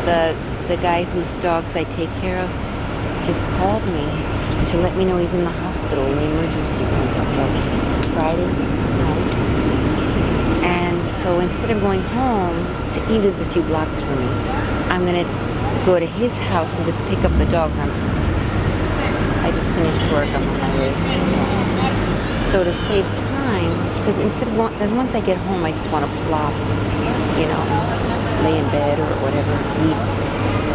the guy whose dogs I take care of just called me to let me know he's in the hospital in the emergency room. So it's Friday night. And so instead of going home, he lives a few blocks from me, I'm going to go to his house and just pick up the dogs. I just finished work, I'm on my way home. So to save time, because because once I get home, I just want to plop, you know, lay in bed or whatever, eat.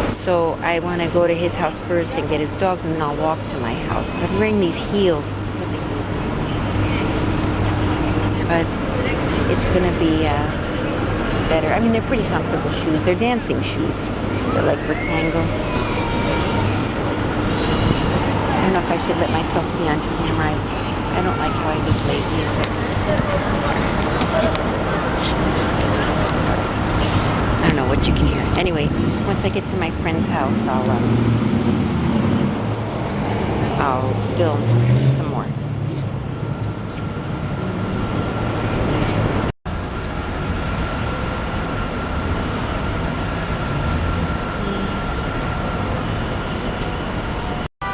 So I want to go to his house first and get his dogs, and then I'll walk to my house. But I'm wearing these heels. But it's going to be better. I mean, they're pretty comfortable shoes. They're dancing shoes. They're like for tango. So I don't know if I should let myself be on camera. I don't like how I look lately. I don't know what you can hear. Anyway, once I get to my friend's house, I'll film some more.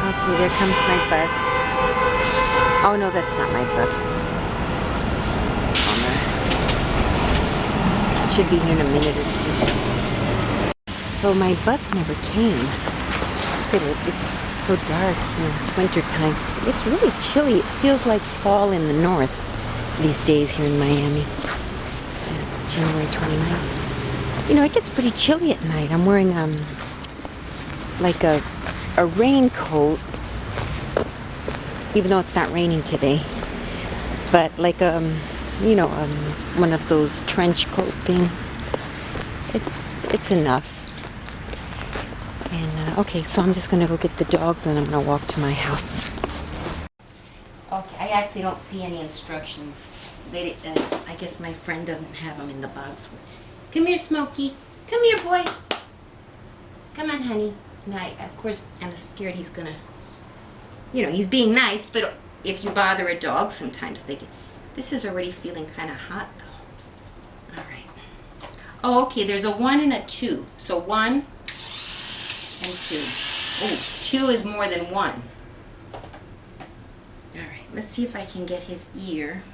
Okay, there comes my bus. Oh no, that's not my bus. It should be here in a minute or two. So my bus never came. Look at it, it's so dark. You know, it's winter time. It's really chilly. It feels like fall in the north these days here in Miami. And it's January 29th. You know, it gets pretty chilly at night. I'm wearing like a raincoat, even though it's not raining today, but like you know, one of those trench coat things. It's enough. And okay, so I'm just gonna go get the dogs and I'm gonna walk to my house. Okay, I actually don't see any instructions. I guess my friend doesn't have them in the box. Come here, Smokey. Come here, boy. Come on, honey. And of course, I'm scared he's gonna, you know, he's being nice, but if you bother a dog, sometimes they get, this is already feeling kind of hot, though. All right. Oh, okay, there's a 1 and a 2. So 1 and 2. Oh, 2 is more than 1. All right, let's see if I can get his ear.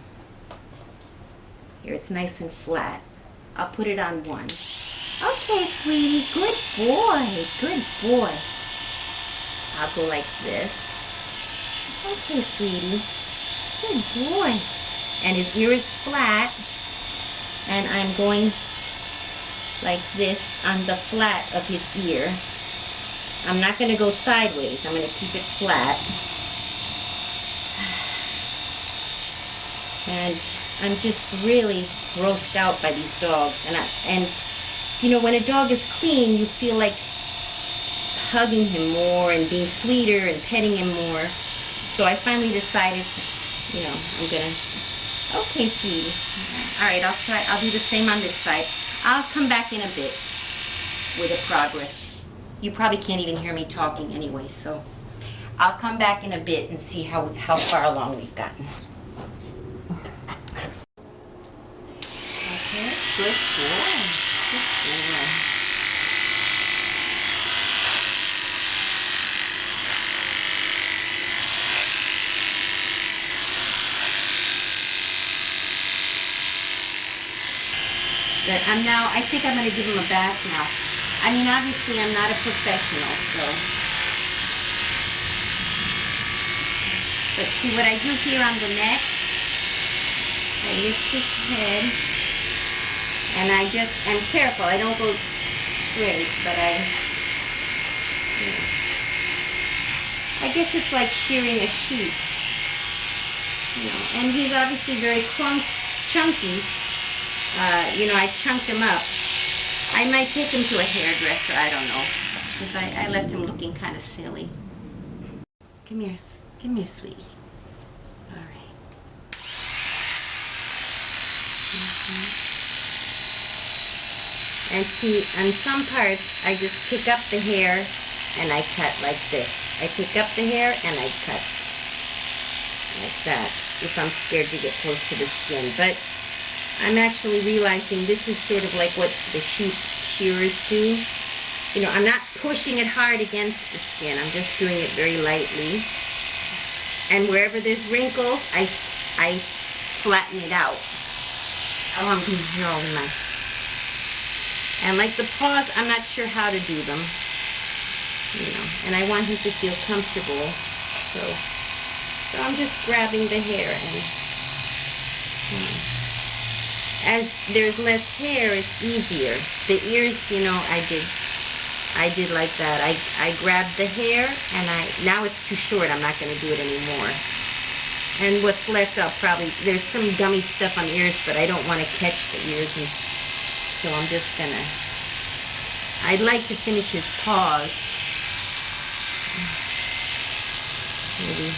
Here, it's nice and flat. I'll put it on 1. Okay, sweetie. Good boy. Good boy. I'll go like this. Okay, sweetie. Good boy. And his ear is flat. And I'm going like this on the flat of his ear. I'm not going to go sideways. I'm going to keep it flat. And I'm just really grossed out by these dogs. And you know, when a dog is clean, you feel like hugging him more and being sweeter and petting him more. So I finally decided, you know, I'm gonna, okay, sweetie. All right, I'll do the same on this side. I'll come back in a bit with a progress. You probably can't even hear me talking anyway, so I'll come back in a bit and see how far along we've gotten. Okay, good boy. I think I'm going to give him a bath now. I mean, obviously I'm not a professional, so. But see what I do here on the neck? I lift his head. And I'm careful, I don't go straight, but I guess it's like shearing a sheep, you know, and he's obviously very chunky, you know, I chunked him up. I might take him to a hairdresser, I don't know, because I left him looking kind of silly. Come here, sweetie. All right. And see, on some parts, I just pick up the hair and I cut like this. I pick up the hair and I cut like that if I'm scared to get close to the skin. But I'm actually realizing this is sort of like what the sheep shearers do. You know, I'm not pushing it hard against the skin. I'm just doing it very lightly. And wherever there's wrinkles, I flatten it out. Oh, I'm going to hear all the mess. And like the paws, I'm not sure how to do them. You know, and I want him to feel comfortable. So I'm just grabbing the hair, and as there's less hair, it's easier. The ears, you know, I did like that. I grabbed the hair, and now it's too short. I'm not going to do it anymore. And what's left, there's some gummy stuff on the ears, but I don't want to catch the ears, and so I'm just going to, I'd like to finish his paws. Maybe.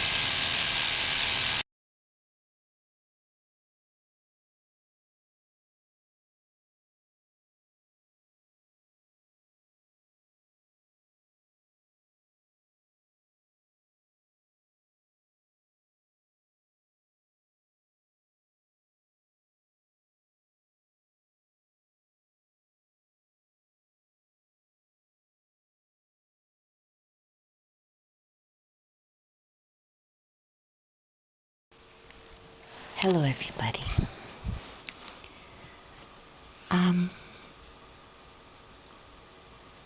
Hello, everybody.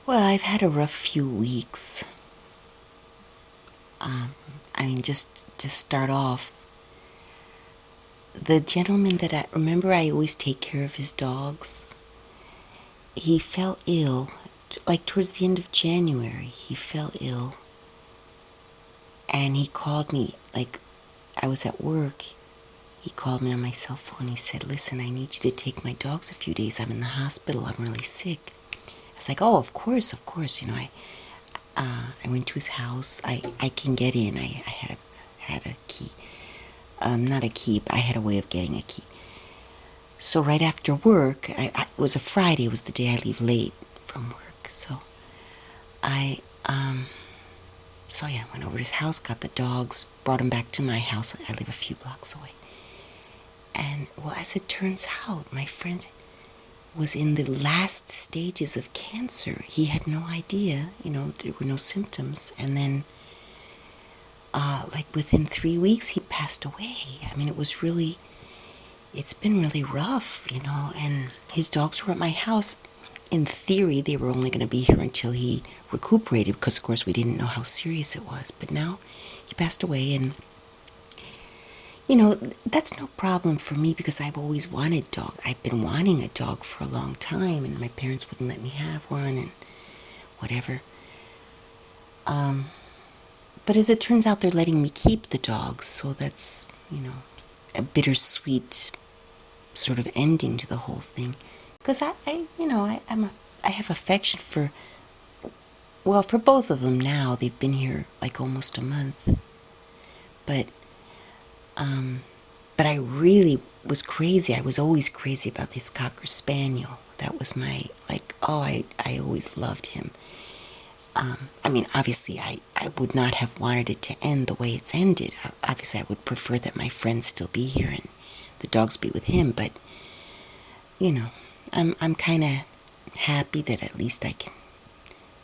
Well, I've had a rough few weeks. I mean, just to start off, the gentleman that I remember, I always take care of his dogs. He fell ill, like towards the end of January. He fell ill, and he called me, like I was at work. He called me on my cell phone. He said, "Listen, I need you to take my dogs a few days. I'm in the hospital. I'm really sick." I was like, "Oh, of course. You know, I went to his house. I can get in. I had a key. Not a key, but I had a way of getting a key. So right after work, it was a Friday. It was the day I leave late from work. So I went over to his house, got the dogs, brought them back to my house. I live a few blocks away. And, well, as it turns out, my friend was in the last stages of cancer. He had no idea, you know, there were no symptoms. And then, like within 3 weeks, he passed away. I mean, it's been really rough, you know. And his dogs were at my house. In theory, they were only going to be here until he recuperated, because, of course, we didn't know how serious it was. But now he passed away, and you know, that's no problem for me, because I've always wanted a dog. I've been wanting a dog for a long time, and my parents wouldn't let me have one and whatever. But as it turns out, they're letting me keep the dogs, so that's, you know, a bittersweet sort of ending to the whole thing. Because I have affection for both of them now. They've been here like almost a month. But I really was crazy. I was always crazy about this Cocker Spaniel. That was my, like, I always loved him. I mean, obviously, I would not have wanted it to end the way it's ended. Obviously, I would prefer that my friends still be here and the dogs be with him. But, you know, I'm kind of happy that at least I can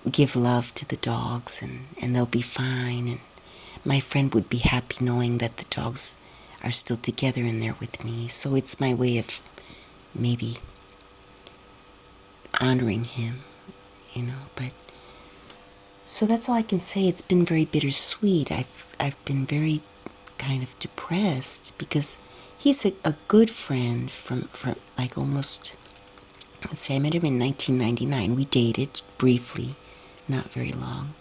give love to the dogs, and they'll be fine. And my friend would be happy knowing that the dogs are still together in there with me. So it's my way of maybe honoring him, you know. But so that's all I can say. It's been very bittersweet. I've been very kind of depressed, because he's a good friend from like almost, let's say I met him in 1999. We dated briefly, not very long,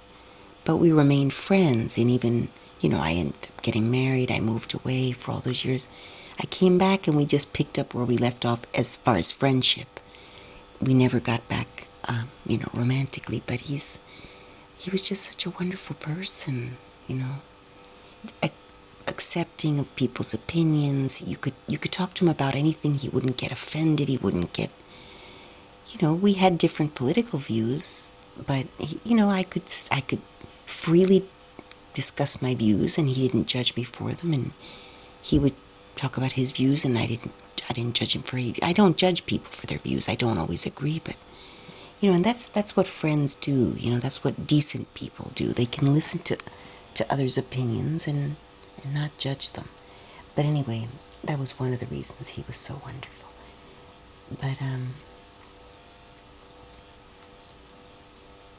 but we remained friends. And even, you know, I ended up getting married. I moved away for all those years. I came back, and we just picked up where we left off as far as friendship. We never got back, you know, romantically. But he was just such a wonderful person, you know, accepting of people's opinions. You could talk to him about anything. He wouldn't get offended. He wouldn't get, you know, we had different political views, but you know, I could freely discuss my views, and he didn't judge me for them, and he would talk about his views, and I didn't judge him for. I don't judge people for their views. I don't always agree, but And that's what friends do. That's what decent people do. They can listen to others' opinions and not judge them. But anyway, that was one of the reasons he was so wonderful. But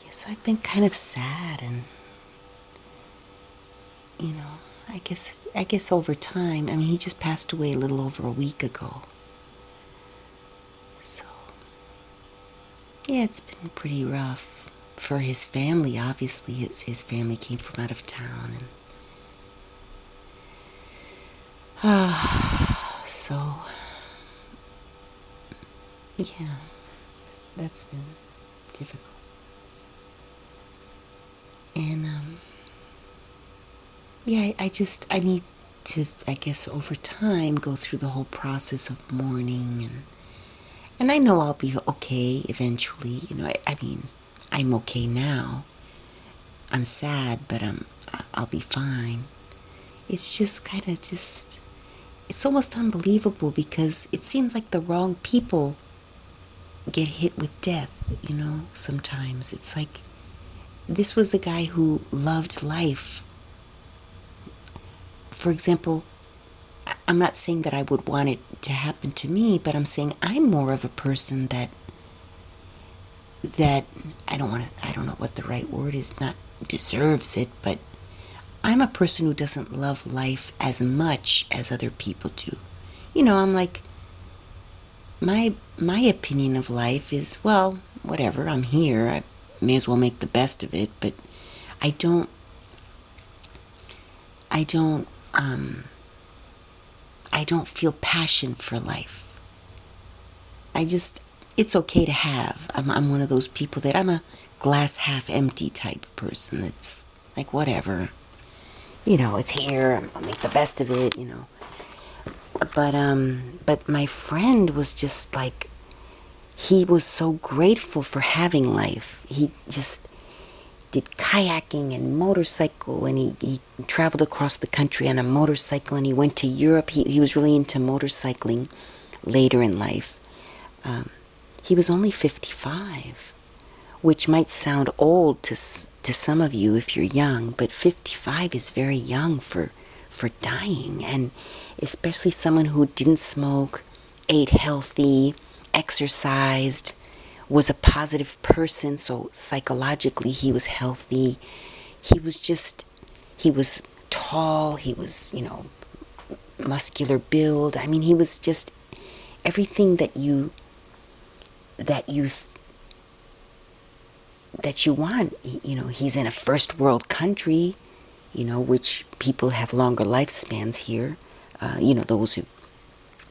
yes, I've been kind of sad, and I guess over time. I mean, he just passed away a little over a week ago. So yeah, it's been pretty rough for his family. Obviously, his family came from out of town, and so yeah, that's been difficult. And yeah, I need to, I guess, over time go through the whole process of mourning, and I know I'll be okay eventually. I mean, I'm okay now. I'm sad, but I'll be fine. It's just kind of it's almost unbelievable, because it seems like the wrong people get hit with death, sometimes. It's like, this was the guy who loved life. For example, I'm not saying that I would want it to happen to me, but I'm saying I'm more of a person that I don't know what the right word is, not deserves it, but I'm a person who doesn't love life as much as other people do. I'm like, my opinion of life is, well, whatever, I'm here, I may as well make the best of it. But I don't I don't I don't feel passion for life. It's okay to have. I'm one of those people that I'm a glass half empty type of person. It's like, whatever, it's here, I'll make the best of it. But my friend was just like, he was so grateful for having life. He just did kayaking and motorcycle, and he traveled across the country on a motorcycle, and he went to Europe. He was really into motorcycling later in life. He was only 55, which might sound old to some of you if you're young, but 55 is very young for dying, and especially someone who didn't smoke, ate healthy, exercised, was a positive person, so psychologically he was healthy. He was tall, he was, muscular build. I mean, he was just everything that you want. He's in a first world country, which people have longer lifespans here, those who,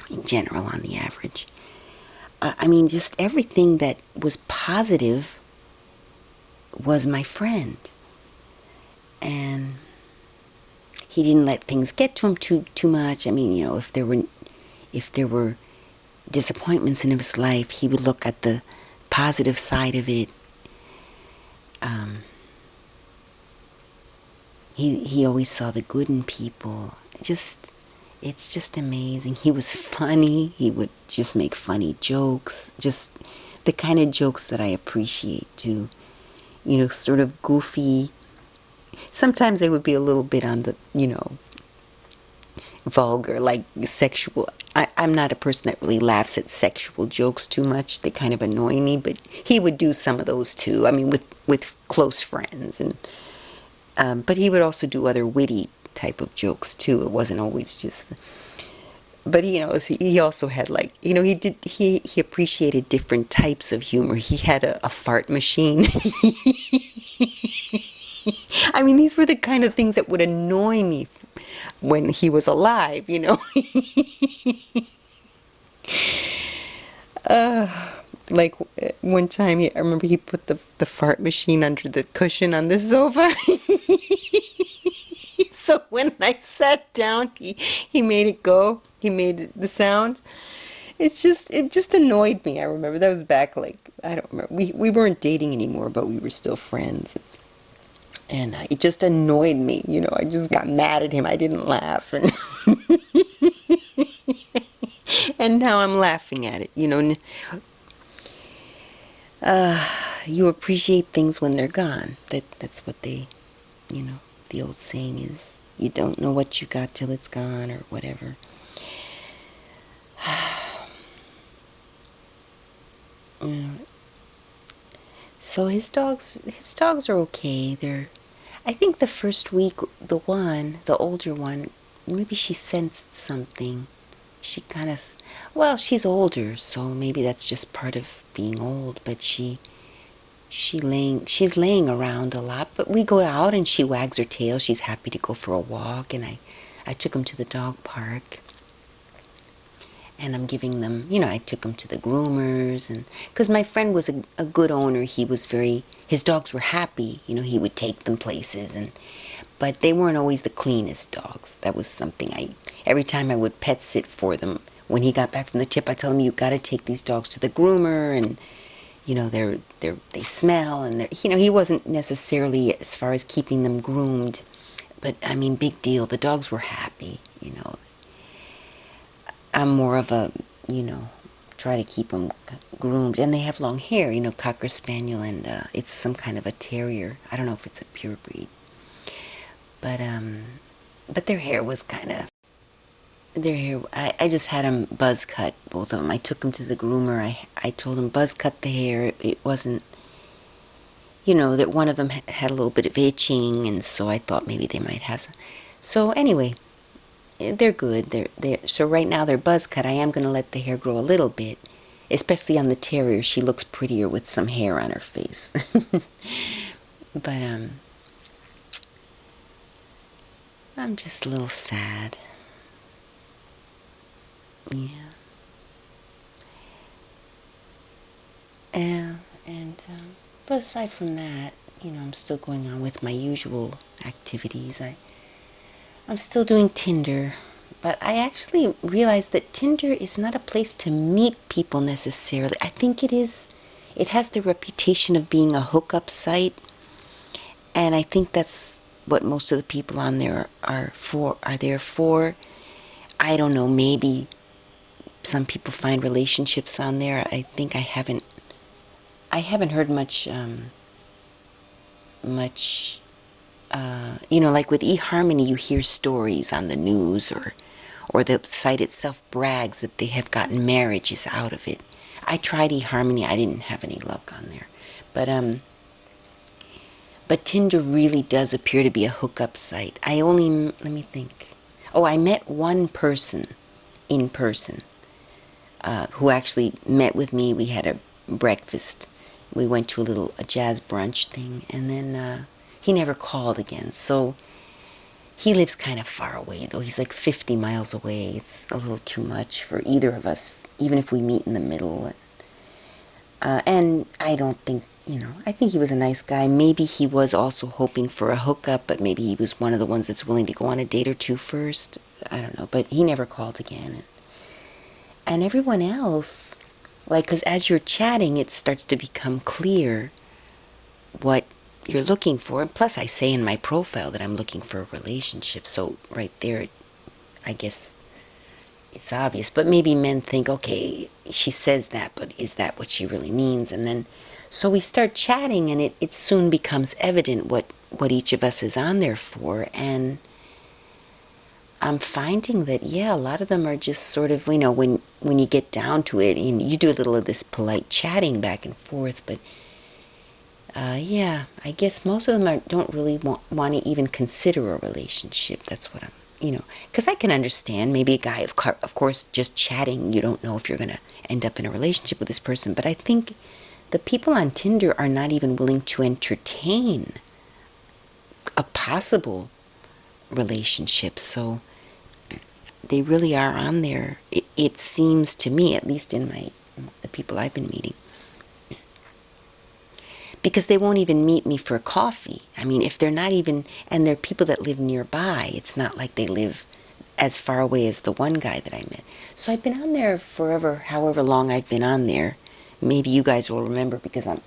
in general, on the average. I mean, just everything that was positive was my friend. And he didn't let things get to him too much. I mean, if there were disappointments in his life, he would look at the positive side of it. He always saw the good in people. It's just amazing. He was funny. He would just make funny jokes. Just the kind of jokes that I appreciate too. Sort of goofy. Sometimes they would be a little bit on the, vulgar, like sexual. I'm not a person that really laughs at sexual jokes too much. They kind of annoy me, but he would do some of those too. I mean, with close friends, and but he would also do other witty type of jokes too. It wasn't always just. But he also had, like, he appreciated different types of humor. He had a fart machine. I mean, these were the kind of things that would annoy me when he was alive, Like, one time, I remember he put the fart machine under the cushion on the sofa. So when I sat down, he made it go. He made the sound. It just annoyed me. I remember that was back, like, I don't remember. We weren't dating anymore, but we were still friends. And it just annoyed me. I just got mad at him. I didn't laugh, and and now I'm laughing at it. You appreciate things when they're gone. That's what they, the old saying is, you don't know what you got till it's gone or whatever. Yeah. So his dogs are okay. I think the first week, the older one, maybe she sensed something. She kind of, well, she's older, so maybe that's just part of being old. But she's laying around a lot. But we go out and she wags her tail. She's happy to go for a walk, and I took him to the dog park. And I'm giving them, I took them to the groomers, and because my friend was a good owner, his dogs were happy, he would take them places, but they weren't always the cleanest dogs. That was something every time I would pet sit for them, when he got back from the tip, I tell him, you got to take these dogs to the groomer, and, they smell, and he wasn't necessarily as far as keeping them groomed, but I mean, big deal. The dogs were happy, I'm more of a, try to keep them groomed. And they have long hair, Cocker Spaniel, and it's some kind of a terrier. I don't know if it's a pure breed. But their hair was kind of, I just had them buzz cut, both of them. I took them to the groomer. I told them buzz cut the hair. It wasn't, that one of them had a little bit of itching, and so I thought maybe they might have some. So anyway, they're good. So right now they're buzz cut. I am going to let the hair grow a little bit, especially on the terrier. She looks prettier with some hair on her face. But I'm just a little sad. Yeah. But aside from that, I'm still going on with my usual activities. I'm still doing Tinder, but I actually realized that Tinder is not a place to meet people necessarily. I think it has the reputation of being a hookup site, and I think that's what most of the people on there are there for. I don't know, maybe some people find relationships on there. I think I haven't heard much like with eHarmony, you hear stories on the news, or the site itself brags that they have gotten marriages out of it. I tried eHarmony, I didn't have any luck on there. But Tinder really does appear to be a hookup site. Let me think. Oh, I met one person in person who actually met with me. We had a breakfast. We went to a jazz brunch thing, and then he never called again. So he lives kind of far away, though. He's like 50 miles away. It's a little too much for either of us, even if we meet in the middle. And I don't think, I think he was a nice guy. Maybe he was also hoping for a hookup, but maybe he was one of the ones that's willing to go on a date or two first. I don't know, but he never called again. And everyone else, because as you're chatting, it starts to become clear what you're looking for. And plus, I say in my profile that I'm looking for a relationship. So right there, I guess it's obvious. But maybe men think, okay, she says that, but is that what she really means? And then, so we start chatting, and it soon becomes evident what each of us is on there for. And I'm finding that, a lot of them are just sort of, when you get down to it, you do a little of this polite chatting back and forth, but I guess most of them don't really want to even consider a relationship. That's what because I can understand maybe a guy, of course, just chatting, you don't know if you're going to end up in a relationship with this person, but I think the people on Tinder are not even willing to entertain a possible relationship, so they really are on there, it seems to me, at least in the people I've been meeting. Because they won't even meet me for coffee. I mean, if they're not even, and they're people that live nearby, it's not like they live as far away as the one guy that I met. So I've been on there forever, however long I've been on there. Maybe you guys will remember because I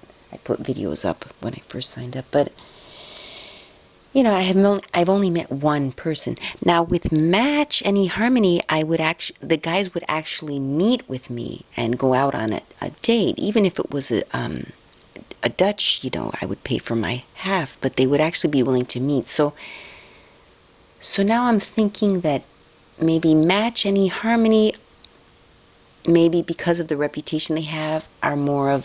put videos up when I first signed up. But, I've only met one person. Now with Match and eHarmony, the guys would actually meet with me and go out on a date, even if it was a Dutch, I would pay for my half, but they would actually be willing to meet. So now I'm thinking that maybe Match and eHarmony, maybe because of the reputation they have, are more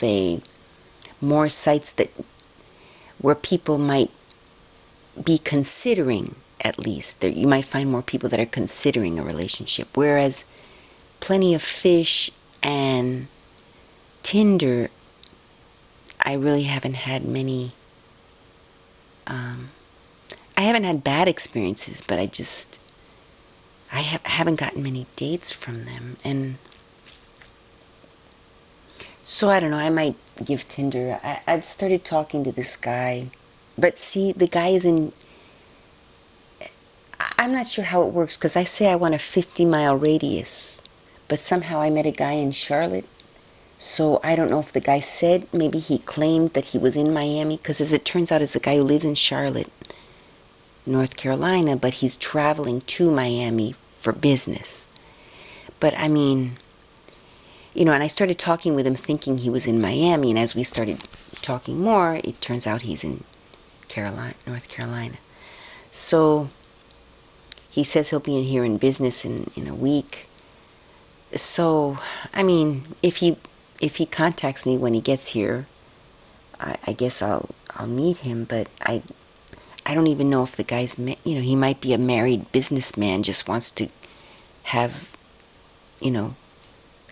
sites that where people might be considering, at least. You might find more people that are considering a relationship. Whereas Plenty of Fish and Tinder, I really haven't had many, I haven't had bad experiences, but I haven't gotten many dates from them. And so I don't know, I might give Tinder, I've started talking to this guy, but see, the guy is I'm not sure how it works, because I say I want a 50-mile radius, but somehow I met a guy in Charlotte. So I don't know if the guy said, maybe he claimed that he was in Miami, because as it turns out, it's a guy who lives in Charlotte, North Carolina, but he's traveling to Miami for business. But I mean, and I started talking with him thinking he was in Miami, and as we started talking more, it turns out he's in North Carolina. So he says he'll be in here in business in a week. So, I mean, if he contacts me when he gets here, I guess I'll meet him, but I don't even know if the guy's, he might be a married businessman, just wants to have,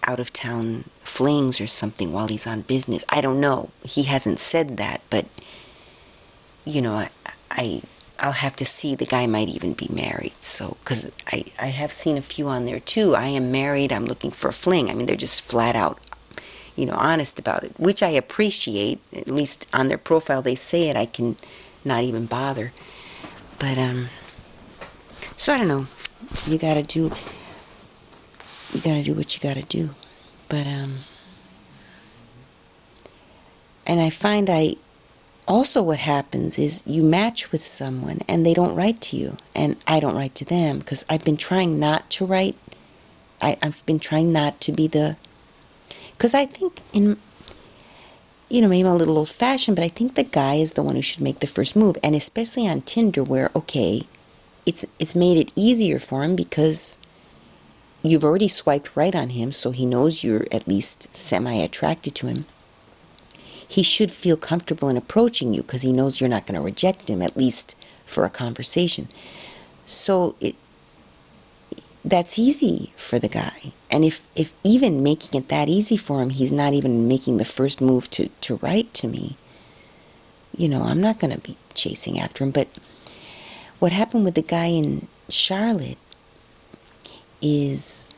out-of-town flings or something while he's on business. I don't know. He hasn't said that, but, I'll have to see. The guy might even be married. So, because I have seen a few on there too. I am married. I'm looking for a fling. I mean, they're just flat out, honest about it, which I appreciate. At least on their profile they say it. I can not even bother. But, so I don't know. You gotta do what you gotta do. But, and I find also what happens is you match with someone and they don't write to you, and I don't write to them, because I've been trying not to write. I've been trying not to be because I think maybe I'm a little old-fashioned, but I think the guy is the one who should make the first move, and especially on Tinder, where, okay, it's made it easier for him because you've already swiped right on him, so he knows you're at least semi-attracted to him. He should feel comfortable in approaching you because he knows you're not going to reject him, at least for a conversation. So that's easy for the guy. And if even making it that easy for him, he's not even making the first move to write to me, I'm not going to be chasing after him. But what happened with the guy in Charlotte is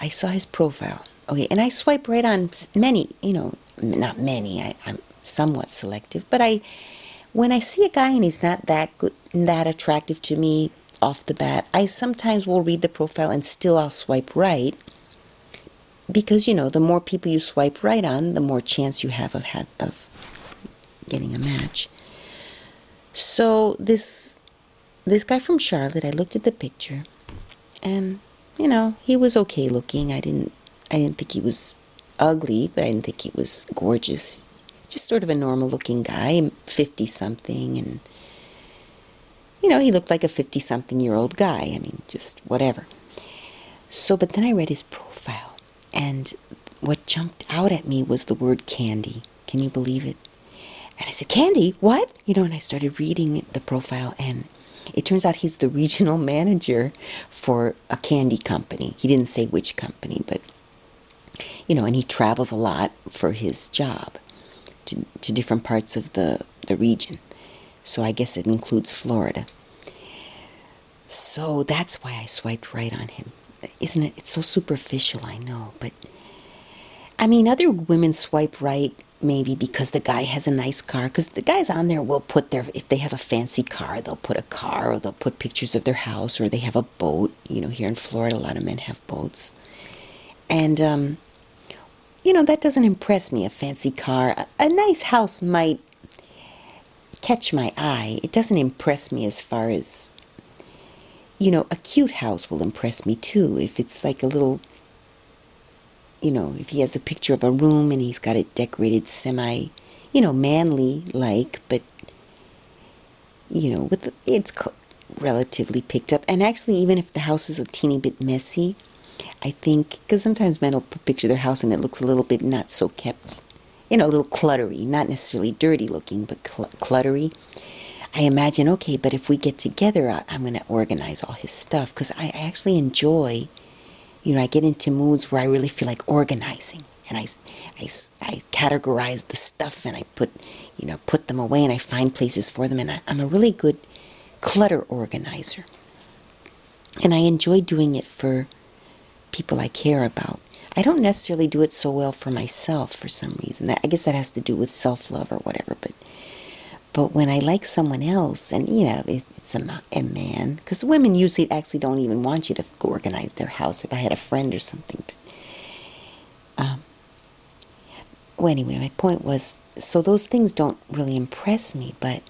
I saw his profile. Okay, and I swipe right on many, not many, I'm somewhat selective, but when I see a guy and he's not that good, that attractive to me off the bat, I sometimes will read the profile and still I'll swipe right, because, the more people you swipe right on, the more chance you have of getting a match. So this guy from Charlotte, I looked at the picture, and, he was okay looking. I didn't think he was ugly, but I didn't think he was gorgeous. Just sort of a normal-looking guy, 50-something, and, he looked like a 50-something-year-old guy. I mean, just whatever. So, but then I read his profile, and what jumped out at me was the word candy. Can you believe it? And I said, candy? What? And I started reading the profile, and it turns out he's the regional manager for a candy company. He didn't say which company, but and he travels a lot for his job to different parts of the region. So I guess it includes Florida. So that's why I swiped right on him. Isn't it? It's so superficial, I know. But, I mean, other women swipe right maybe because the guy has a nice car. Because the guys on there will put if they have a fancy car, they'll put a car, or they'll put pictures of their house, or they have a boat. Here in Florida, a lot of men have boats. And, that doesn't impress me, a fancy car. A nice house might catch my eye. It doesn't impress me as far as, a cute house will impress me too. If it's like a little, if he has a picture of a room and he's got it decorated semi, manly like, but it's relatively picked up. And actually, even if the house is a teeny bit messy, I think, because sometimes men will picture their house and it looks a little bit not so kept, a little cluttery, not necessarily dirty looking, but cluttery. I imagine, okay, but if we get together, I'm going to organize all his stuff, because I actually enjoy, I get into moods where I really feel like organizing, and I categorize the stuff, and I put them away, and I find places for them, and I'm a really good clutter organizer. And I enjoy doing it for people I care about. I don't necessarily do it so well for myself for some reason. I guess that has to do with self-love or whatever, but when I like someone else, and it's a man, because women usually actually don't even want you to organize their house. If I had a friend or something. Well, anyway, my point was, so those things don't really impress me, but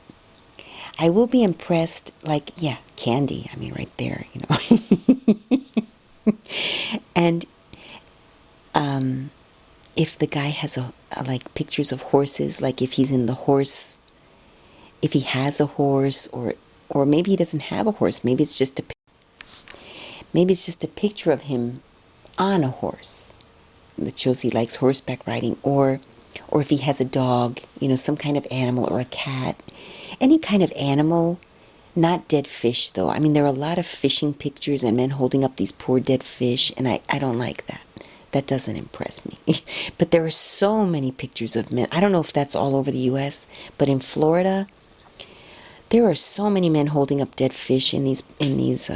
I will be impressed, like, yeah, candy. I mean, right there, And if the guy has like pictures of horses, like if he's in the horse, if he has a horse, or maybe he doesn't have a horse, maybe it's just a picture of him on a horse that shows he likes horseback riding, or if he has a dog, some kind of animal, or a cat, any kind of animal, not dead fish though. I mean, there are a lot of fishing pictures and men holding up these poor dead fish, and I don't like that. That doesn't impress me. But there are so many pictures of men. I don't know if that's all over the U.S., but in Florida, there are so many men holding up dead fish in these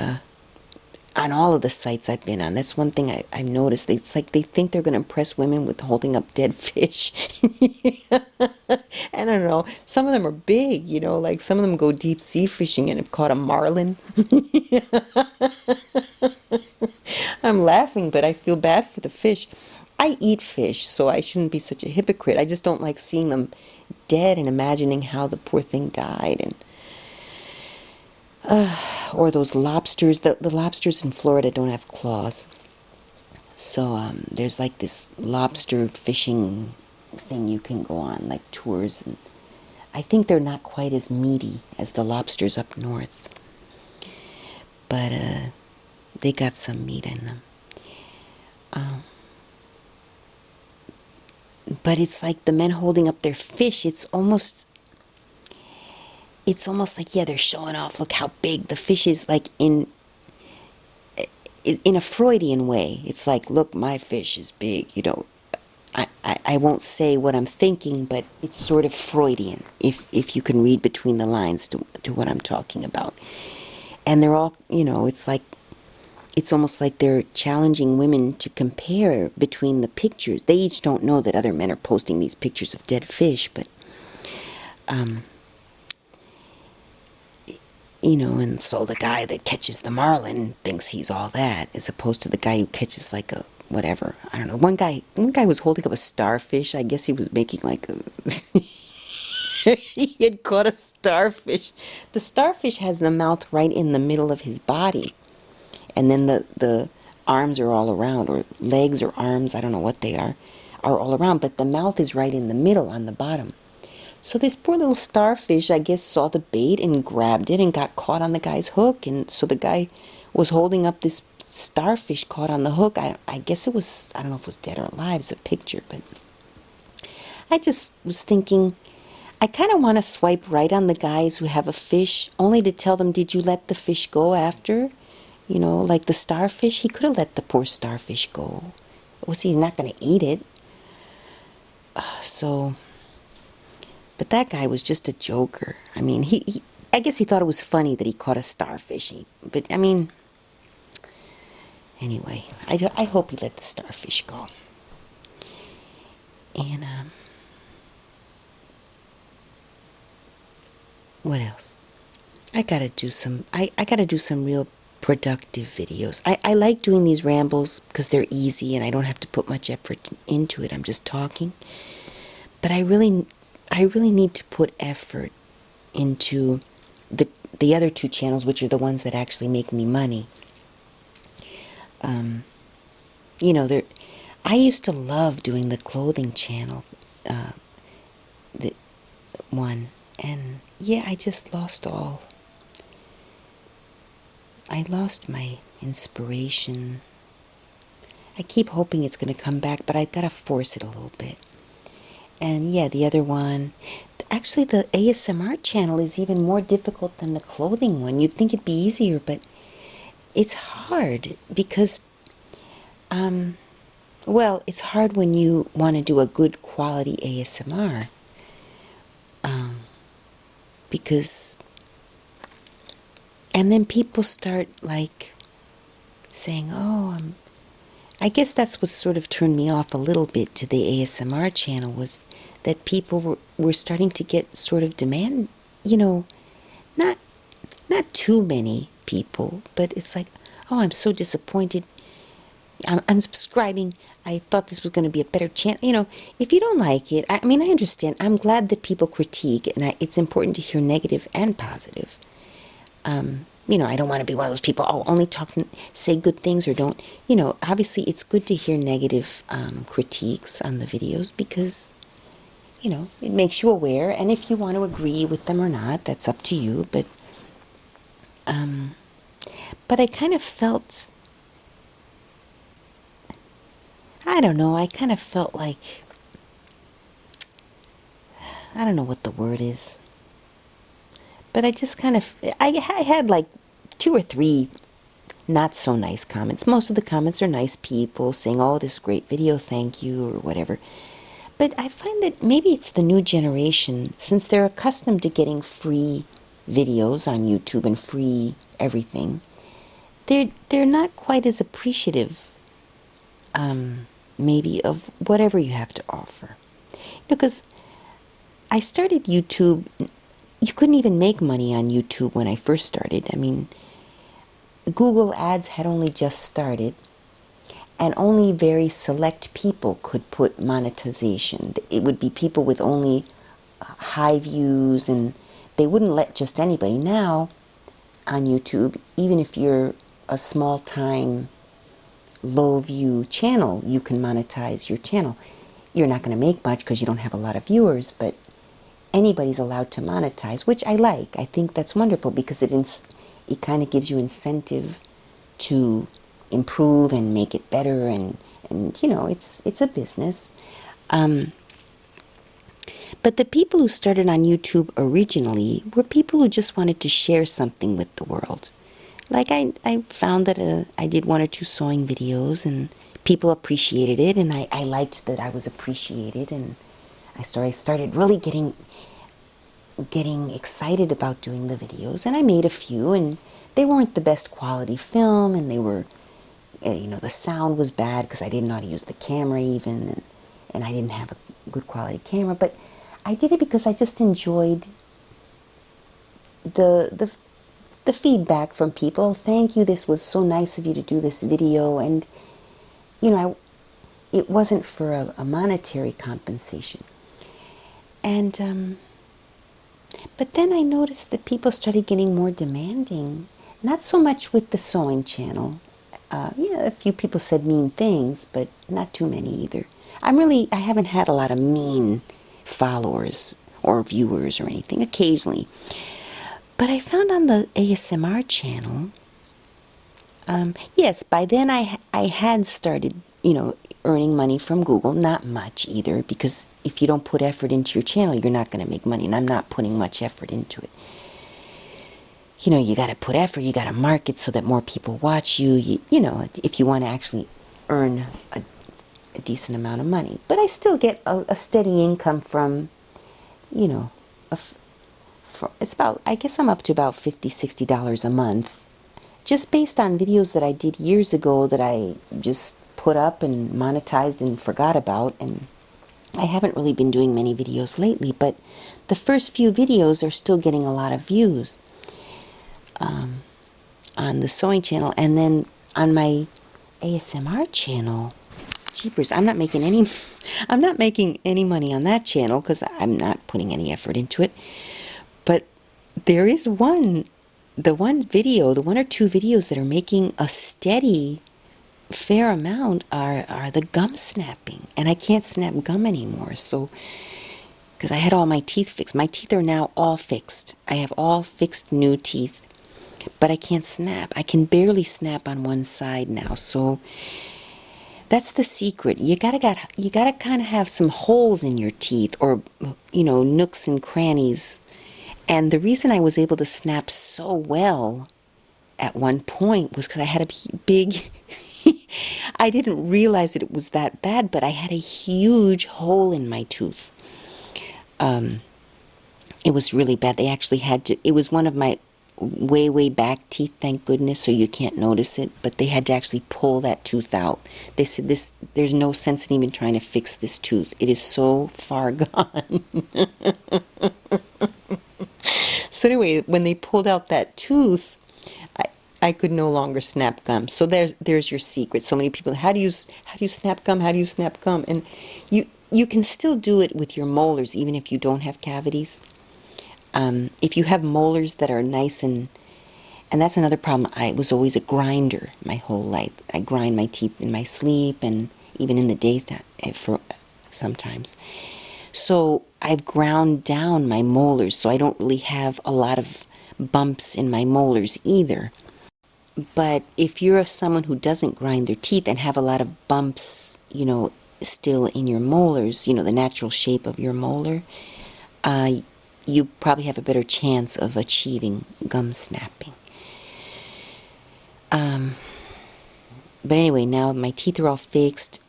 on all of the sites I've been on. That's one thing I've noticed. It's like they think they're going to impress women with holding up dead fish. I don't know. Some of them are big, like some of them go deep sea fishing and have caught a marlin. I'm laughing, but I feel bad for the fish. I eat fish, so I shouldn't be such a hypocrite. I just don't like seeing them dead and imagining how the poor thing died. And or those lobsters. The lobsters in Florida don't have claws. So there's like this lobster fishing thing you can go on, like tours. And I think they're not quite as meaty as the lobsters up north. But they got some meat in them. But it's like the men holding up their fish. It's almost like, yeah, they're showing off. Look how big the fish is, like in a Freudian way. It's like, look, my fish is big. I won't say what I'm thinking, but it's sort of Freudian, if you can read between the lines to what I'm talking about. And they're all, it's almost like they're challenging women to compare between the pictures. They each don't know that other men are posting these pictures of dead fish, but and so the guy that catches the marlin thinks he's all that, as opposed to the guy who catches like a whatever. I don't know. One guy was holding up a starfish. I guess he was making like a he had caught a starfish. The starfish has the mouth right in the middle of his body, and then the arms are all around, or legs or arms, I don't know what they are all around, but the mouth is right in the middle on the bottom. So this poor little starfish, I guess, saw the bait and grabbed it and got caught on the guy's hook. And so the guy was holding up this starfish caught on the hook. I guess it was, I don't know if it was dead or alive, it's a picture, but I just was thinking, I kind of want to swipe right on the guys who have a fish, only to tell them, did you let the fish go after? Like the starfish, he could have let the poor starfish go. Was he not going to eat it? But that guy was just a joker. I mean, I guess he thought it was funny that he caught a starfish. But, I mean, anyway, I hope he let the starfish go. And, what else? I gotta do some real productive videos. I like doing these rambles because they're easy and I don't have to put much effort into it. I'm just talking. But I really need to put effort into the other two channels, which are the ones that actually make me money. I used to love doing the clothing channel, the one, and yeah, I just lost all. I lost my inspiration. I keep hoping it's going to come back, but I've got to force it a little bit. And yeah, the other one, actually the ASMR channel is even more difficult than the clothing one. You'd think it'd be easier, but it's hard because, well, it's hard when you want to do a good quality ASMR. Because, and then people start like saying, oh, I guess that's what sort of turned me off a little bit to the ASMR channel, was that people were starting to get sort of demand, you know, not too many people, but it's like, oh, I'm so disappointed. I'm unsubscribing. I thought this was going to be a better channel. You know, if you don't like it, I mean, I understand. I'm glad that people critique, and it's important to hear negative and positive. You know, I don't want to be one of those people, oh, only talk, say good things, or don't. You know, obviously it's good to hear negative critiques on the videos because, you know, it makes you aware. And if you want to agree with them or not, that's up to you. But I kind of felt, I don't know, I kind of felt like, I don't know what the word is. But I just kind of, I had like 2 or 3 not so nice comments. Most of the comments are nice people saying, oh, this great video, thank you, or whatever. But I find that maybe it's the new generation, since they're accustomed to getting free videos on YouTube and free everything, they're not quite as appreciative, maybe, of whatever you have to offer. Because I started YouTube, you couldn't even make money on YouTube when I first started. I mean, Google Ads had only just started, and only very select people could put monetization. It would be people with only high views, and they wouldn't let just anybody. Now, on YouTube, even if you're a small-time, low-view channel, you can monetize your channel. You're not going to make much because you don't have a lot of viewers, but anybody's allowed to monetize, which I like. I think that's wonderful because it kind of gives you incentive to improve and make it better, and you know, it's a business. But the people who started on YouTube originally were people who just wanted to share something with the world. Like I found that I did 1 or 2 sewing videos, and people appreciated it, and I liked that I was appreciated, and I started really getting excited about doing the videos, and I made a few, and they weren't the best quality film, and they were, you know, the sound was bad because I didn't know how to use the camera even, and I didn't have a good quality camera, but I did it because I just enjoyed the feedback from people. Thank you, this was so nice of you to do this video, and you know, it wasn't for a monetary compensation. And but then I noticed that people started getting more demanding, not so much with the sewing channel. Yeah, a few people said mean things, but not too many either. I haven't had a lot of mean followers or viewers or anything, occasionally. But I found on the ASMR channel, yes, by then I had started, you know, earning money from Google. Not much either, because if you don't put effort into your channel, you're not going to make money, and I'm not putting much effort into it. You know, you got to put effort, you got to market so that more people watch you, you know, if you want to actually earn a decent amount of money. But I still get a steady income from, you know, it's about, I guess I'm up to about $50, $60 a month, just based on videos that I did years ago that I just put up and monetized and forgot about. And I haven't really been doing many videos lately, but the first few videos are still getting a lot of views on the sewing channel. And then on my ASMR channel, jeepers, I'm not making any money on that channel because I'm not putting any effort into it. But there is the one or two videos that are making a steady fair amount are the gum snapping. And I can't snap gum anymore. So, because I had all my teeth fixed. My teeth are now all fixed. I have all fixed new teeth. But I can't snap. I can barely snap on one side now. So that's the secret. You gotta kind of have some holes in your teeth, or nooks and crannies. And the reason I was able to snap so well at one point was because I had a big I didn't realize that it was that bad, but I had a huge hole in my tooth. It was really bad. They actually had to, it was one of my way back teeth, thank goodness, so you can't notice it, but they had to actually pull that tooth out. They said there's no sense in even trying to fix this tooth. It is so far gone. So anyway, when they pulled out that tooth, I could no longer snap gum. So there's your secret. So many people, how do you snap gum? How do you snap gum? And you can still do it with your molars, even if you don't have cavities. If you have molars that are nice, and that's another problem. I was always a grinder my whole life. I grind my teeth in my sleep and even in the daytime for sometimes. So I've ground down my molars, so I don't really have a lot of bumps in my molars either. But if you're someone who doesn't grind their teeth and have a lot of bumps, still in your molars, the natural shape of your molar, you probably have a better chance of achieving gum snapping. But anyway, now my teeth are all fixed.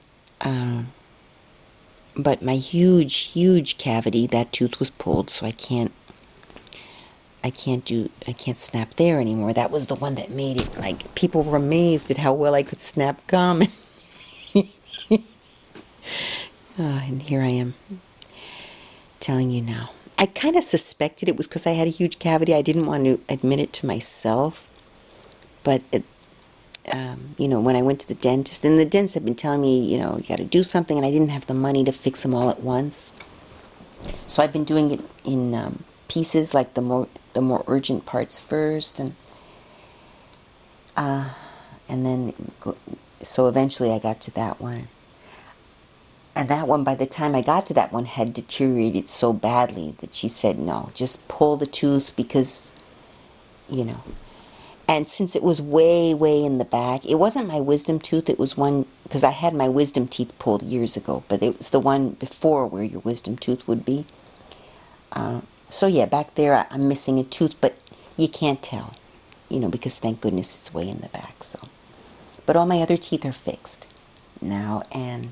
But my huge cavity, that tooth was pulled, so I can't snap there anymore. That was the one that made it, like, people were amazed at how well I could snap gum. And here I am telling you now. I kind of suspected it was because I had a huge cavity. I didn't want to admit it to myself. But, when I went to the dentist, and the dentist had been telling me, you got to do something, and I didn't have the money to fix them all at once. So I've been doing it in pieces, like the more urgent parts first, and then so eventually I got to that one. And that one, by the time I got to that one, had deteriorated so badly that she said, no, just pull the tooth because, And since it was way in the back, it wasn't my wisdom tooth, it was one, because I had my wisdom teeth pulled years ago, but it was the one before where your wisdom tooth would be. So yeah, back there I'm missing a tooth, but you can't tell, because thank goodness it's way in the back. So, but all my other teeth are fixed now, and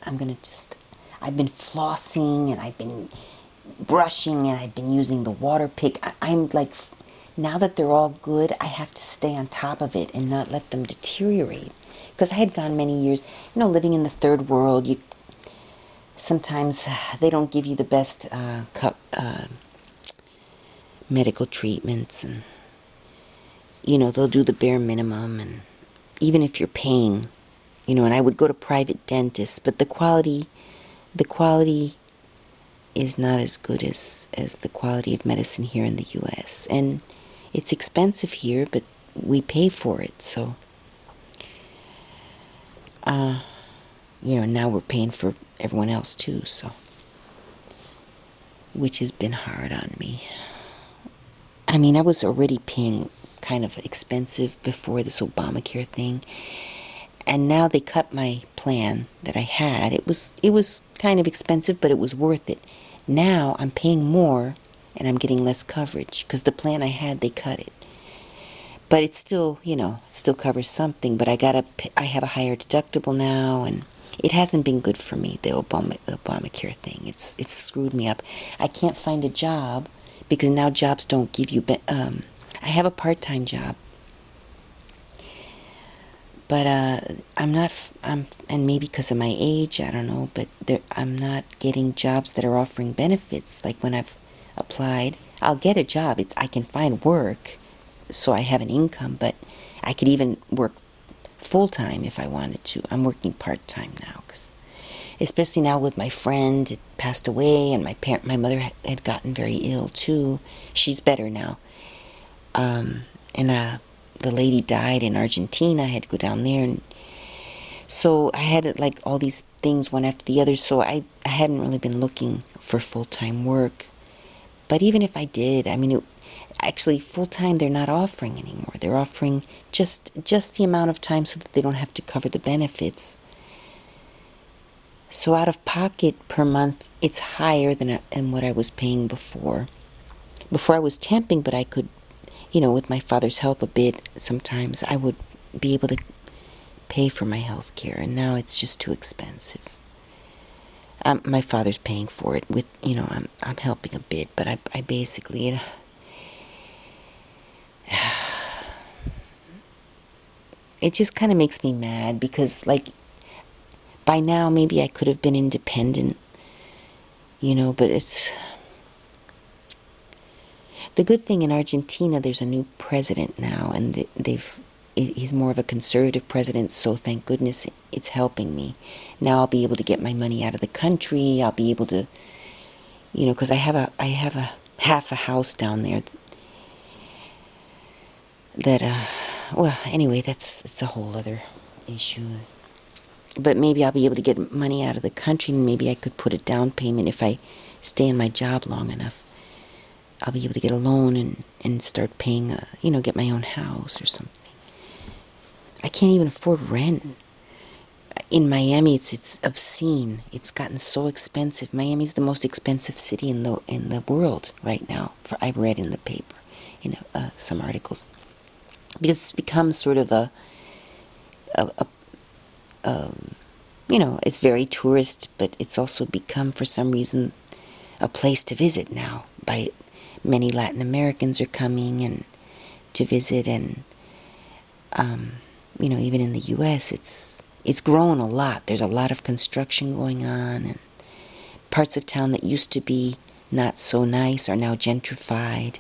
I've been flossing, and I've been brushing, and I've been using the water pick. I'm like, now that they're all good, I have to stay on top of it and not let them deteriorate. Because I had gone many years, living in the third world, sometimes they don't give you the best medical treatments, and they'll do the bare minimum, and even if you're paying, and I would go to private dentists, but the quality is not as good as the quality of medicine here in the U.S. And it's expensive here, but we pay for it. So, now we're paying for everyone else too. So, which has been hard on me. I mean, I was already paying kind of expensive before this Obamacare thing. And now they cut my plan that I had. It was kind of expensive, but it was worth it. Now I'm paying more, and I'm getting less coverage because the plan I had, they cut it. But it's still, still covers something. But I have a higher deductible now, and it hasn't been good for me. The Obamacare thing. It's screwed me up. I can't find a job because now jobs don't give you. I have a part-time job. But and maybe because of my age, I don't know, but I'm not getting jobs that are offering benefits. Like when I've applied, I'll get a job. I can find work, so I have an income, but I could even work full-time if I wanted to. I'm working part-time now, especially now with my friend, it passed away, and my mother had gotten very ill too. She's better now. the lady died in Argentina. I had to go down there, and so I had like all these things one after the other. So I hadn't really been looking for full-time work. But even if I did, I mean, actually full-time they're not offering anymore. They're offering just the amount of time so that they don't have to cover the benefits. So out of pocket per month, it's higher than what I was paying before. Before I was temping, but I could, with my father's help a bit, sometimes I would be able to pay for my health care, and now it's just too expensive. My father's paying for it with, I'm helping a bit, but I basically, it just kind of makes me mad because, like, by now maybe I could have been independent, but it's... The good thing in Argentina, there's a new president now, and he's more of a conservative president, so thank goodness it's helping me. Now I'll be able to get my money out of the country. I'll be able to, because I have a half a house down there that, well, anyway, that's a whole other issue. But maybe I'll be able to get money out of the country, and maybe I could put a down payment if I stay in my job long enough. I'll be able to get a loan and start paying, get my own house or something. I can't even afford rent. In Miami, it's obscene. It's gotten so expensive. Miami's the most expensive city in the world right now. I've read in the paper, some articles, because it's become sort of it's very tourist, but it's also become, for some reason, a place to visit now. By many Latin Americans are coming and to visit, and even in the U.S., it's grown a lot. There's a lot of construction going on, and parts of town that used to be not so nice are now gentrified.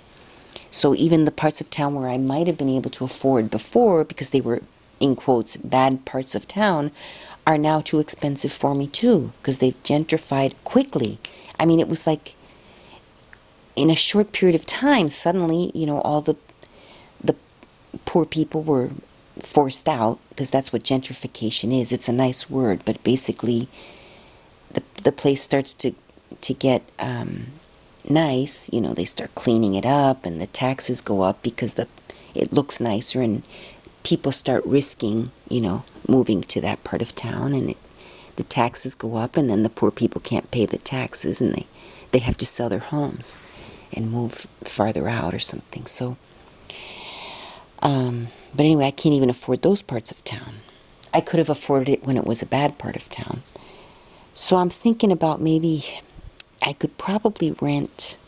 So even the parts of town where I might have been able to afford before, because they were, in quotes, bad parts of town, are now too expensive for me too, because they've gentrified quickly. I mean, it was like, in a short period of time, suddenly, all the poor people were forced out, because that's what gentrification is. It's a nice word, but basically the place starts to get nice. They start cleaning it up, and the taxes go up because it looks nicer, and people start risking, moving to that part of town, and the taxes go up, and then the poor people can't pay the taxes, and they have to sell their homes and move farther out or something. So, but anyway, I can't even afford those parts of town. I could have afforded it when it was a bad part of town. So I'm thinking about maybe I could probably rent,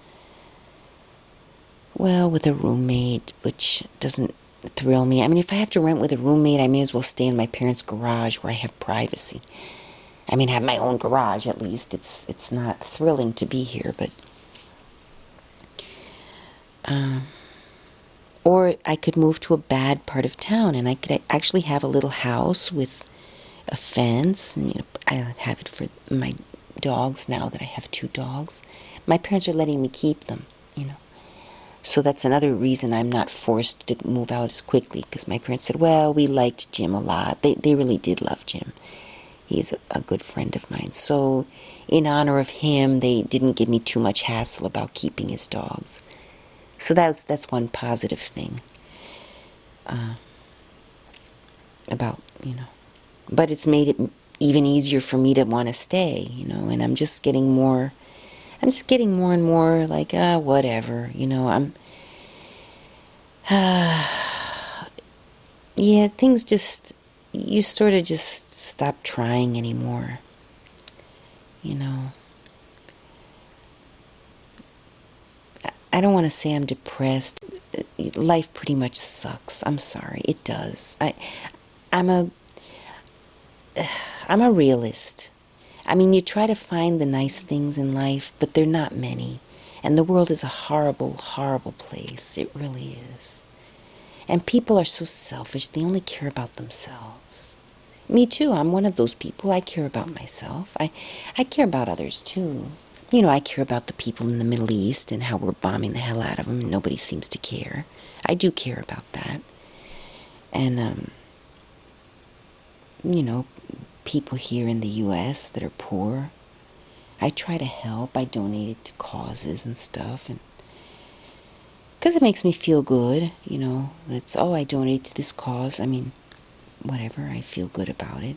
well, with a roommate, which doesn't thrill me. I mean, if I have to rent with a roommate, I may as well stay in my parents' garage where I have privacy. I mean, I have my own garage at least. It's not thrilling to be here, but... or I could move to a bad part of town, and I could actually have a little house with a fence, and I have it for my dogs now that I have 2 dogs. My parents are letting me keep them, So that's another reason I'm not forced to move out as quickly, because my parents said, well, we liked Jim a lot. They really did love Jim. He's a good friend of mine. So in honor of him, they didn't give me too much hassle about keeping his dogs. So that's one positive thing about, But it's made it even easier for me to want to stay, and I'm just getting more and more like, whatever, yeah, things just, you sort of just stop trying anymore, I don't want to say I'm depressed. Life pretty much sucks. I'm sorry. It does. I'm a realist. I mean, you try to find the nice things in life, but they're not many. And the world is a horrible, horrible place. It really is. And people are so selfish. They only care about themselves. Me too. I'm one of those people. I care about myself. I care about others too. I care about the people in the Middle East and how we're bombing the hell out of them and nobody seems to care. I do care about that. And, you know, people here in the U.S. that are poor, I try to help. I donate it to causes and stuff, and because it makes me feel good, you know. It's, oh, I donate to this cause. I mean, whatever, I feel good about it.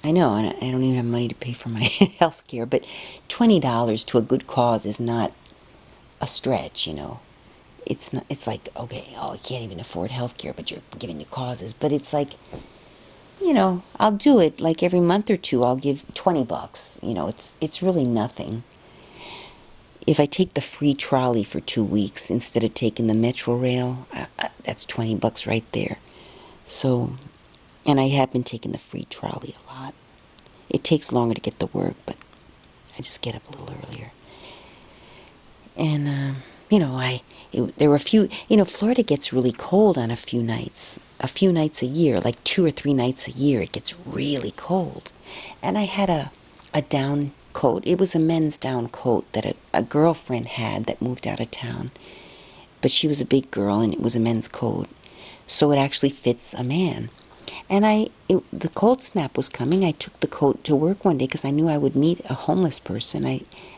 I know, and I don't even have money to pay for my health care, but $20 to a good cause is not a stretch, you know. It's not. It's like, okay, oh, you can't even afford health care, but you're giving to causes. But it's like, you know, I'll do it like every month or two. I'll give $20. You know, it's really nothing. If I take the free trolley for 2 weeks instead of taking the Metro Rail, that's $20 right there. So, and I have been taking the free trolley a lot. It takes longer to get to work, but I just get up a little earlier. And, you know, there were a few, you know, Florida gets really cold on a few nights a year, like 2 or 3 nights a year, it gets really cold. And I had a down coat. It was a men's down coat that a girlfriend had that moved out of town. But she was a big girl and it was a men's coat. So it actually fits a man. And the cold snap was coming. I took the coat to work one day because I knew I would meet a homeless person.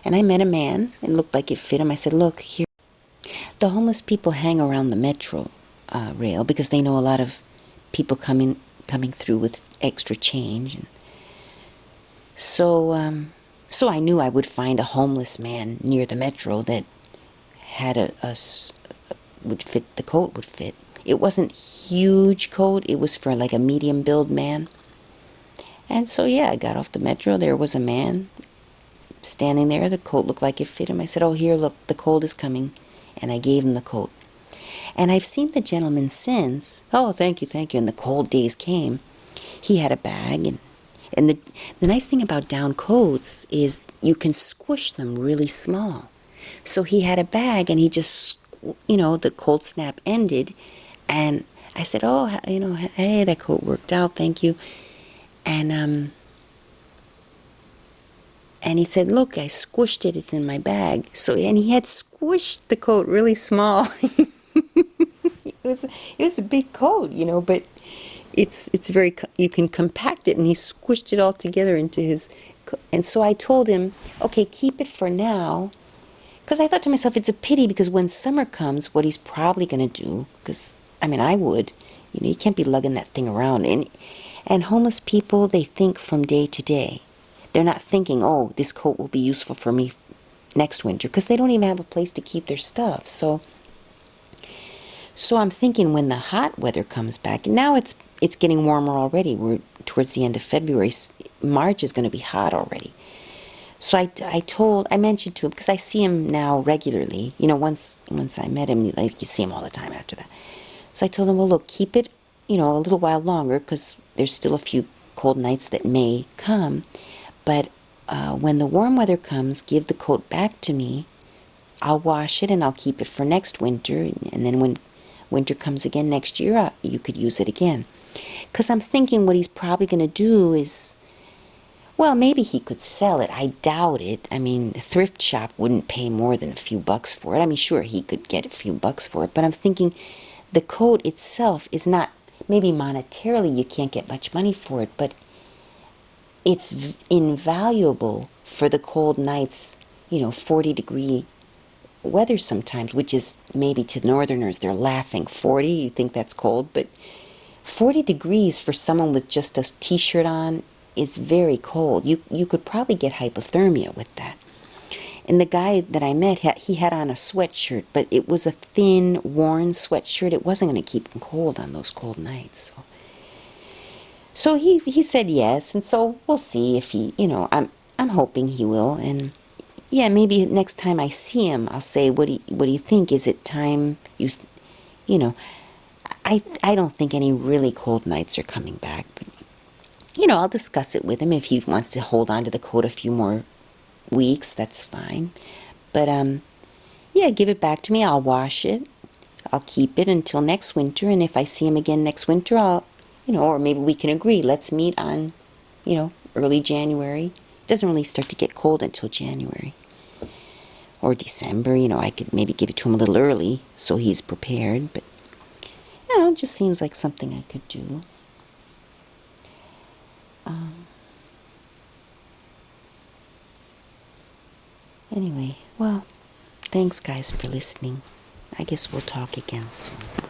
And I met a man. It looked like it fit him. I said, look, here. The homeless people hang around the Metro rail because they know a lot of people coming through with extra change. And so I knew I would find a homeless man near the Metro that had would fit, the coat would fit. It wasn't huge coat. It was for like a medium build man. And so, yeah, I got off the Metro. There was a man standing there. The coat looked like it fit him. I said, oh, here, look, the cold is coming. And I gave him the coat. And I've seen the gentleman since. Oh, thank you, thank you. And the cold days came. He had a bag. And the nice thing about down coats is you can squish them really small. So he had a bag and he just, you know, the cold snap ended. And I said, oh, you know, hey, that coat worked out, thank you. And he said, look, I squished it, it's in my bag. So, and he had squished the coat really small. It was a big coat, you know, but it's very, you can compact it, and he squished it all together into his, and so I told him, okay, keep it for now. Because I thought to myself, it's a pity, because when summer comes, what he's probably going to do, because, I mean, I would, you know, you can't be lugging that thing around. And homeless people, they think from day to day. They're not thinking, oh, this coat will be useful for me next winter, because they don't even have a place to keep their stuff. So I'm thinking when the hot weather comes back, and now it's getting warmer already. We're towards the end of February. March is going to be hot already. So I mentioned to him, because I see him now regularly. You know, once I met him, like, you see him all the time after that. So I told him, well, look, keep it, you know, a little while longer, because there's still a few cold nights that may come. But when the warm weather comes, give the coat back to me. I'll wash it and I'll keep it for next winter. And then when winter comes again next year, you could use it again. Because I'm thinking what he's probably going to do is, well, maybe he could sell it. I doubt it. I mean, a thrift shop wouldn't pay more than a few bucks for it. I mean, sure, he could get a few bucks for it. But I'm thinking the coat itself is not, maybe monetarily you can't get much money for it, but it's invaluable for the cold nights, you know, 40-degree weather sometimes, which is maybe to northerners, they're laughing. 40, you think that's cold, but 40 degrees for someone with just a t-shirt on is very cold. You could probably get hypothermia with that. And the guy that I met, he had on a sweatshirt, but it was a thin, worn sweatshirt. It wasn't going to keep him cold on those cold nights. So he said yes, and so we'll see if he, you know, I'm hoping he will. And yeah, maybe next time I see him, I'll say, what do you think? Is it time you know, I don't think any really cold nights are coming back, but you know, I'll discuss it with him. If he wants to hold on to the coat a few more weeks, that's fine. But yeah, give it back to me. I'll wash it. I'll keep it until next winter, and if I see him again next winter, I'll, you know, or maybe we can agree, let's meet on, you know, early January. It doesn't really start to get cold until January or December. You know, I could maybe give it to him a little early so he's prepared. But don't know, it just seems like something I could do. Anyway, well, thanks guys for listening. I guess we'll talk again soon.